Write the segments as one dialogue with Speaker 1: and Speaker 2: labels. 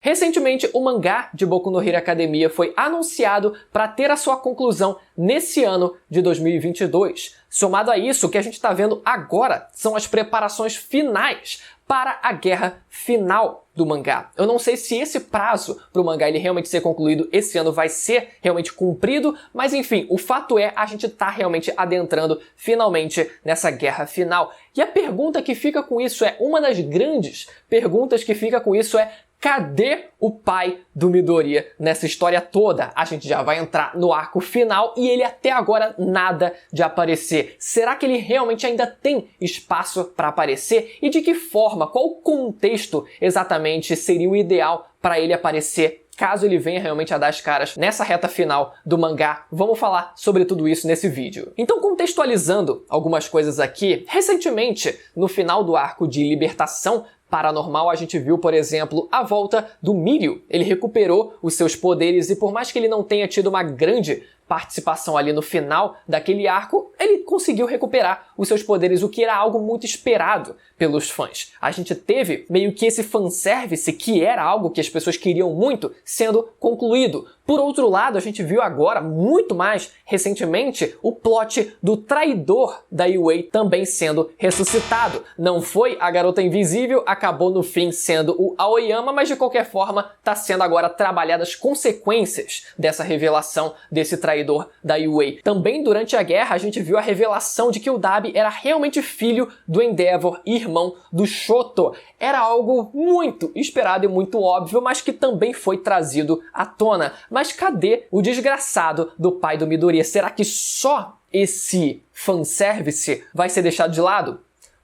Speaker 1: Recentemente, o mangá de Boku no Hero Academia foi anunciado para ter a sua conclusão nesse ano de 2022. Somado a isso, o que a gente está vendo agora são as preparações finais para a guerra final do mangá. Eu não sei se esse prazo para o mangá ele realmente ser concluído esse ano vai ser realmente cumprido, mas enfim, o fato é a gente tá realmente adentrando finalmente nessa guerra final. E a pergunta que fica com isso uma das grandes perguntas que fica com isso cadê o pai do Midoriya nessa história toda? A gente já vai entrar no arco final e ele até agora nada de aparecer. Será que ele realmente ainda tem espaço para aparecer? E de que forma? Qual o contexto exatamente seria o ideal para ele aparecer? Caso ele venha realmente a dar as caras nessa reta final do mangá, vamos falar sobre tudo isso nesse vídeo. Então, contextualizando algumas coisas aqui, recentemente, no final do arco de Libertação Paranormal, a gente viu, por exemplo, a volta do Mirio. Ele recuperou os seus poderes e por mais que ele não tenha tido uma grande participação ali no final daquele arco, ele conseguiu recuperar os seus poderes, o que era algo muito esperado pelos fãs. A gente teve meio que esse fanservice, que era algo que as pessoas queriam muito, sendo concluído. Por outro lado, a gente viu agora, muito mais recentemente, o plot do traidor da Yue também sendo ressuscitado. Não foi a Garota Invisível, acabou no fim sendo o Aoyama, mas de qualquer forma está sendo agora trabalhadas as consequências dessa revelação desse traidor da Yue. Também durante a guerra a gente viu a revelação de que o Dabi era realmente filho do Endeavor, irmão do Shoto. Era algo muito esperado e muito óbvio, mas que também foi trazido à tona. Mas cadê o desgraçado do pai do Midoriya? Será que só esse fanservice vai ser deixado de lado?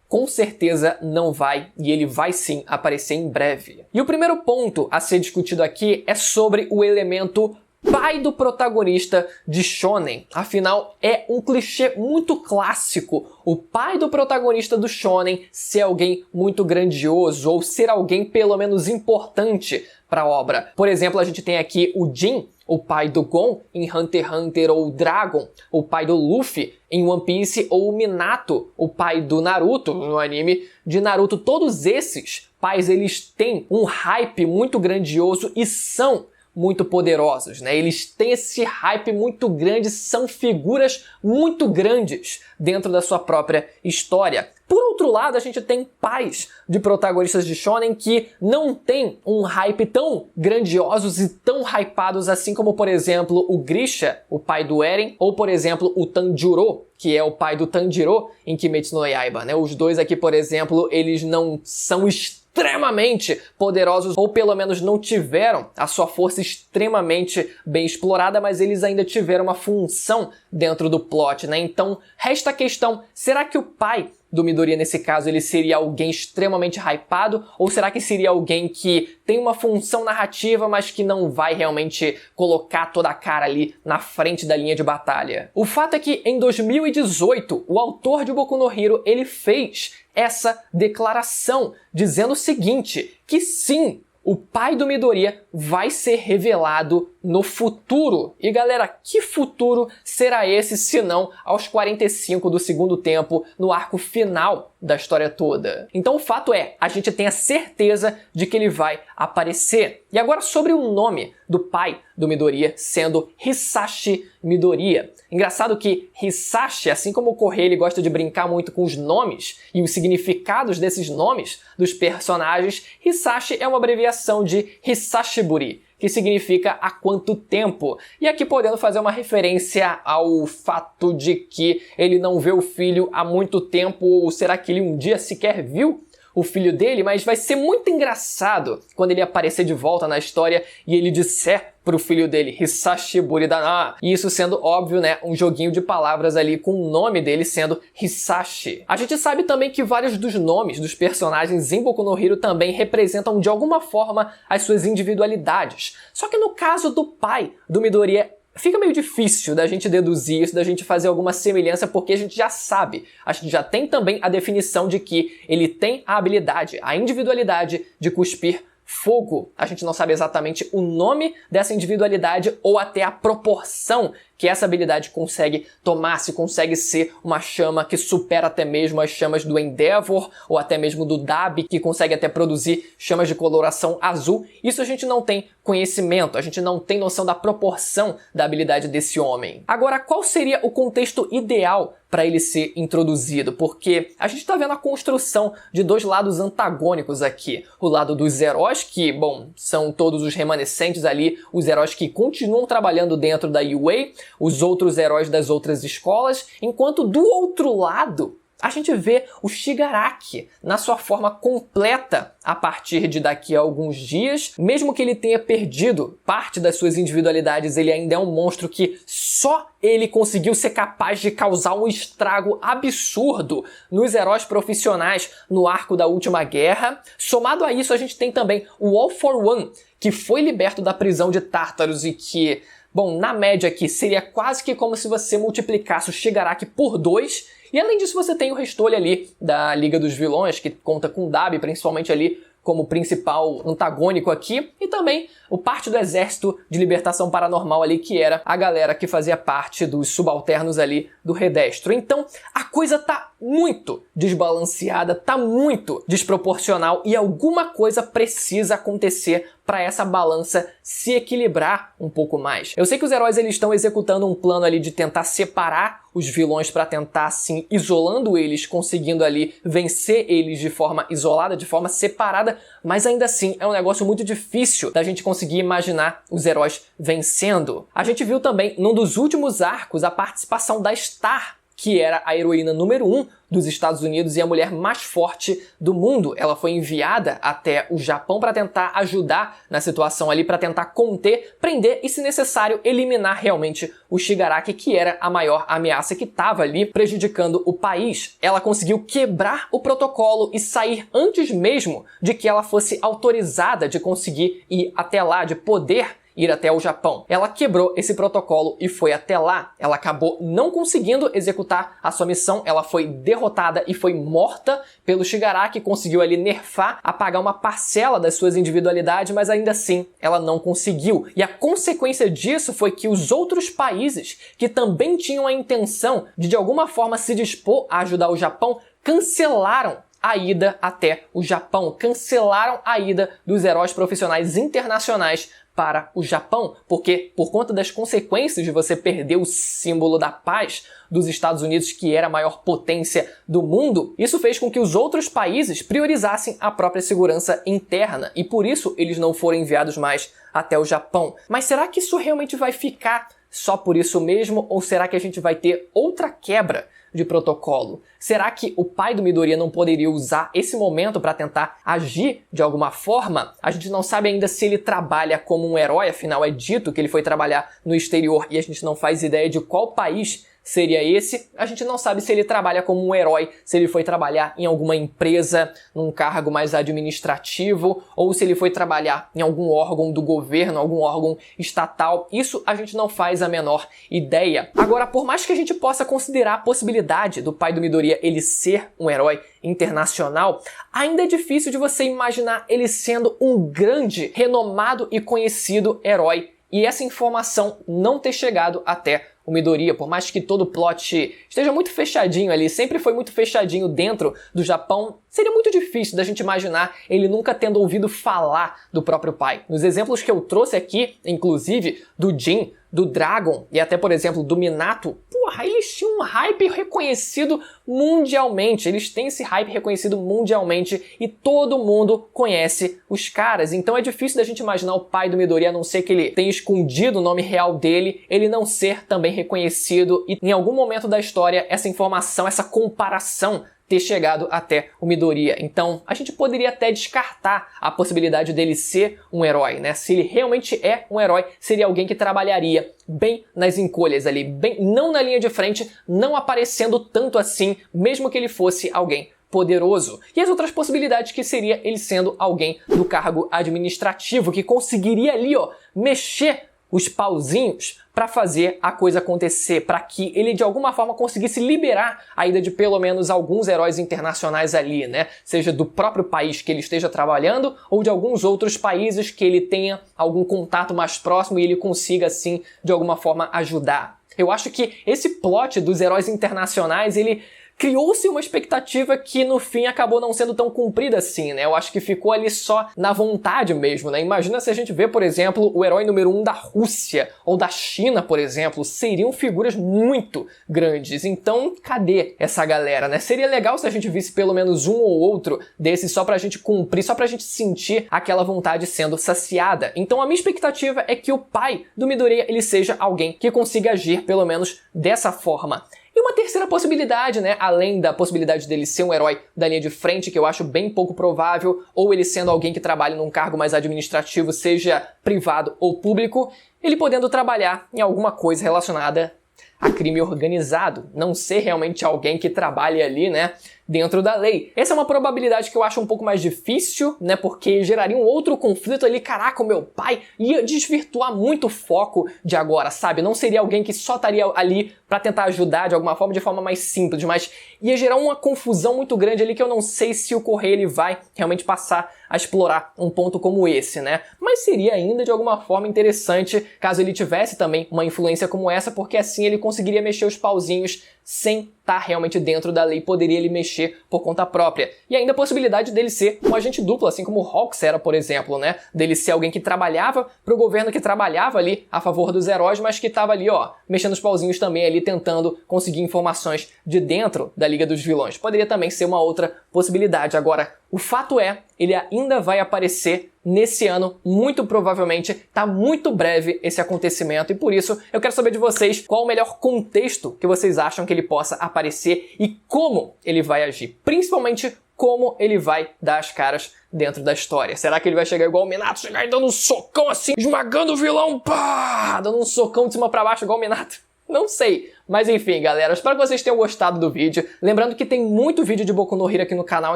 Speaker 1: Com certeza não vai, e ele vai sim aparecer em breve. E o primeiro ponto a ser discutido aqui é sobre o elemento pai do protagonista de shonen. Afinal, é um clichê muito clássico o pai do protagonista do shonen ser alguém muito grandioso ou ser alguém pelo menos importante para a obra. Por exemplo, a gente tem aqui o Jin, o pai do Gon em Hunter x Hunter, ou o Dragon, o pai do Luffy em One Piece, ou o Minato, o pai do Naruto no anime de Naruto. Todos esses pais, eles têm um hype muito grandioso e são muito poderosos, né? Eles têm esse hype muito grande, são figuras muito grandes dentro da sua própria história. Por outro lado, a gente tem pais de protagonistas de shonen que não têm um hype tão grandiosos e tão hypados assim como, por exemplo, o Grisha, o pai do Eren, ou, por exemplo, o Tanjiro, que é o pai do Tanjiro em Kimetsu no Yaiba, né? Os dois aqui, por exemplo, eles não são extremamente poderosos, ou pelo menos não tiveram a sua força extremamente bem explorada, mas eles ainda tiveram uma função dentro do plot, né? Então, resta a questão, será que o pai do Midoriya, nesse caso, ele seria alguém extremamente hypado, ou será que seria alguém que tem uma função narrativa, mas que não vai realmente colocar toda a cara ali na frente da linha de batalha? O fato é que, em 2018, o autor de Boku no Hero, ele fez essa declaração, dizendo o seguinte, que sim, o pai do Midoriya vai ser revelado no futuro. E galera, que futuro será esse, se não aos 45 do segundo tempo, no arco final da história toda? Então o fato é, a gente tem a certeza de que ele vai aparecer. E agora sobre o nome do pai do Midoriya, sendo Hisashi Midoriya. Engraçado que Hisashi, assim como o Correia, ele gosta de brincar muito com os nomes e os significados desses nomes dos personagens, Hisashi é uma abreviação de Hisashiburi, que significa há quanto tempo. E aqui podendo fazer uma referência ao fato de que ele não vê o filho há muito tempo, ou será que ele um dia sequer viu o filho dele? Mas vai ser muito engraçado quando ele aparecer de volta na história e ele disser pro filho dele, Hisashiburi Dana. E isso sendo óbvio, né, um joguinho de palavras ali com o nome dele sendo Hisashi. A gente sabe também que vários dos nomes dos personagens em Boku no Hero também representam de alguma forma as suas individualidades. Só que no caso do pai do Midoriya, fica meio difícil da gente deduzir isso, da gente fazer alguma semelhança, porque a gente já sabe, a gente já tem também a definição de que ele tem a habilidade, a individualidade de cuspir fogo. A gente não sabe exatamente o nome dessa individualidade ou até a proporção que essa habilidade consegue tomar, se consegue ser uma chama que supera até mesmo as chamas do Endeavor ou até mesmo do Dabi, que consegue até produzir chamas de coloração azul. Isso a gente não tem conhecimento, a gente não tem noção da proporção da habilidade desse homem. Agora, qual seria o contexto ideal para ele ser introduzido? Porque a gente está vendo a construção de dois lados antagônicos aqui. O lado dos heróis, que, bom, são todos os remanescentes ali, os heróis que continuam trabalhando dentro da UA, os outros heróis das outras escolas, enquanto do outro lado a gente vê o Shigaraki na sua forma completa a partir de daqui a alguns dias. Mesmo que ele tenha perdido parte das suas individualidades, ele ainda é um monstro que só ele conseguiu ser capaz de causar um estrago absurdo nos heróis profissionais no arco da Última Guerra. Somado a isso, a gente tem também o All for One, que foi liberto da prisão de Tartarus e que, bom, na média aqui seria quase que como se você multiplicasse o Shigaraki por 2. E além disso, você tem o restolho ali da Liga dos Vilões, que conta com o Dabi, principalmente ali como principal antagônico aqui, e também o parte do Exército de Libertação Paranormal ali, que era a galera que fazia parte dos subalternos ali do Redestro. Então, a coisa tá muito desbalanceada, tá muito desproporcional e alguma coisa precisa acontecer para essa balança se equilibrar um pouco mais. Eu sei que os heróis eles estão executando um plano ali de tentar separar os vilões para tentar, assim, isolando eles, conseguindo ali vencer eles de forma isolada, de forma separada, mas ainda assim é um negócio muito difícil da gente conseguir imaginar os heróis vencendo. A gente viu também, num dos últimos arcos, a participação da Star, que era a heroína número 1 dos Estados Unidos e a mulher mais forte do mundo. Ela foi enviada até o Japão para tentar ajudar na situação ali, para tentar conter, prender e, se necessário, eliminar realmente o Shigaraki, que era a maior ameaça que estava ali prejudicando o país. Ela conseguiu quebrar o protocolo e sair antes mesmo de que ela fosse autorizada de conseguir ir até lá, de poder ir até o Japão. Ela quebrou esse protocolo e foi até lá. Ela acabou não conseguindo executar a sua missão, ela foi derrotada e foi morta pelo Shigaraki, conseguiu ali nerfar, apagar uma parcela das suas individualidades, mas ainda assim ela não conseguiu. E a consequência disso foi que os outros países que também tinham a intenção de alguma forma se dispor a ajudar o Japão, cancelaram a ida até o Japão, cancelaram a ida dos heróis profissionais internacionais para o Japão, porque por conta das consequências de você perder o símbolo da paz dos Estados Unidos, que era a maior potência do mundo, isso fez com que os outros países priorizassem a própria segurança interna e por isso eles não foram enviados mais até o Japão. Mas será que isso realmente vai ficar só por isso mesmo, ou será que a gente vai ter outra quebra de protocolo? Será que o pai do Midoriya não poderia usar esse momento para tentar agir de alguma forma? A gente não sabe ainda se ele trabalha como um herói, afinal é dito que ele foi trabalhar no exterior e a gente não faz ideia de qual país seria esse. A gente não sabe se ele trabalha como um herói, se ele foi trabalhar em alguma empresa, num cargo mais administrativo, ou se ele foi trabalhar em algum órgão do governo, algum órgão estatal. Isso a gente não faz a menor ideia. Agora, por mais que a gente possa considerar a possibilidade do pai do Midoriya ele ser um herói internacional, ainda é difícil de você imaginar ele sendo um grande, renomado e conhecido herói. E essa informação não ter chegado até o Midoriya, por mais que todo o plot esteja muito fechadinho ali, sempre foi muito fechadinho dentro do Japão, seria muito difícil da gente imaginar ele nunca tendo ouvido falar do próprio pai. Nos exemplos que eu trouxe aqui, inclusive do Jin, do Dragon e até, por exemplo, do Minato, porra, eles tinham um hype reconhecido mundialmente. Eles têm esse hype reconhecido mundialmente e todo mundo conhece os caras. Então é difícil da gente imaginar o pai do Midoriya, a não ser que ele tenha escondido o nome real dele, ele não ser também reconhecido e em algum momento da história essa informação, essa comparação ter chegado até o Midoriya. Então, a gente poderia até descartar a possibilidade dele ser um herói, né? Se ele realmente é um herói, seria alguém que trabalharia bem nas encolhas ali, bem, não na linha de frente, não aparecendo tanto assim, mesmo que ele fosse alguém poderoso. E as outras possibilidades que seria ele sendo alguém do cargo administrativo, que conseguiria ali, ó, mexer os pauzinhos para fazer a coisa acontecer, para que ele de alguma forma conseguisse liberar a ida de pelo menos alguns heróis internacionais ali, né? Seja do próprio país que ele esteja trabalhando ou de alguns outros países que ele tenha algum contato mais próximo e ele consiga assim de alguma forma ajudar. Eu acho que esse plot dos heróis internacionais, ele criou-se uma expectativa que no fim acabou não sendo tão cumprida assim, né? Eu acho que ficou ali só na vontade mesmo, né? Imagina se a gente vê, por exemplo, o herói número 1 da Rússia ou da China, por exemplo, seriam figuras muito grandes. Então, cadê essa galera, né? Seria legal se a gente visse pelo menos um ou outro desses só pra gente cumprir, só pra gente sentir aquela vontade sendo saciada. Então, a minha expectativa é que o pai do Midoriya, ele seja alguém que consiga agir pelo menos dessa forma. E uma terceira possibilidade, né, além da possibilidade dele ser um herói da linha de frente, que eu acho bem pouco provável, ou ele sendo alguém que trabalha num cargo mais administrativo, seja privado ou público, ele podendo trabalhar em alguma coisa relacionada a crime organizado, não ser realmente alguém que trabalhe ali, né, dentro da lei. Essa é uma probabilidade que eu acho um pouco mais difícil, né, porque geraria um outro conflito ali. Caraca, o meu pai ia desvirtuar muito o foco de agora, sabe? Não seria alguém que só estaria ali pra tentar ajudar de alguma forma, de forma mais simples, mas ia gerar uma confusão muito grande ali que eu não sei se o Correia ele vai realmente passar a explorar um ponto como esse, né? Mas seria ainda de alguma forma interessante caso ele tivesse também uma influência como essa, porque assim ele conseguiria mexer os pauzinhos sem estar realmente dentro da lei, poderia ele mexer por conta própria. E ainda a possibilidade dele ser um agente duplo, assim como o Hawks era, por exemplo, né? Dele ser alguém que trabalhava pro governo, que trabalhava ali a favor dos heróis, mas que estava ali, ó, mexendo os pauzinhos também ali, tentando conseguir informações de dentro da Liga dos Vilões. Poderia também ser uma outra possibilidade. Agora, o fato é, ele ainda vai aparecer nesse ano, muito provavelmente, tá muito breve esse acontecimento e por isso eu quero saber de vocês qual o melhor contexto que vocês acham que ele possa aparecer e como ele vai agir, principalmente como ele vai dar as caras dentro da história. Será que ele vai chegar igual o Minato, chegar e dando um socão assim, esmagando o vilão, pá, dando um socão de cima pra baixo igual o Minato? Não sei. Mas enfim, galera, espero que vocês tenham gostado do vídeo. Lembrando que tem muito vídeo de Boku no Hero aqui no canal,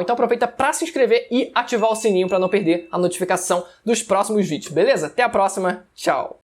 Speaker 1: então aproveita pra se inscrever e ativar o sininho pra não perder a notificação dos próximos vídeos, beleza? Até a próxima, tchau!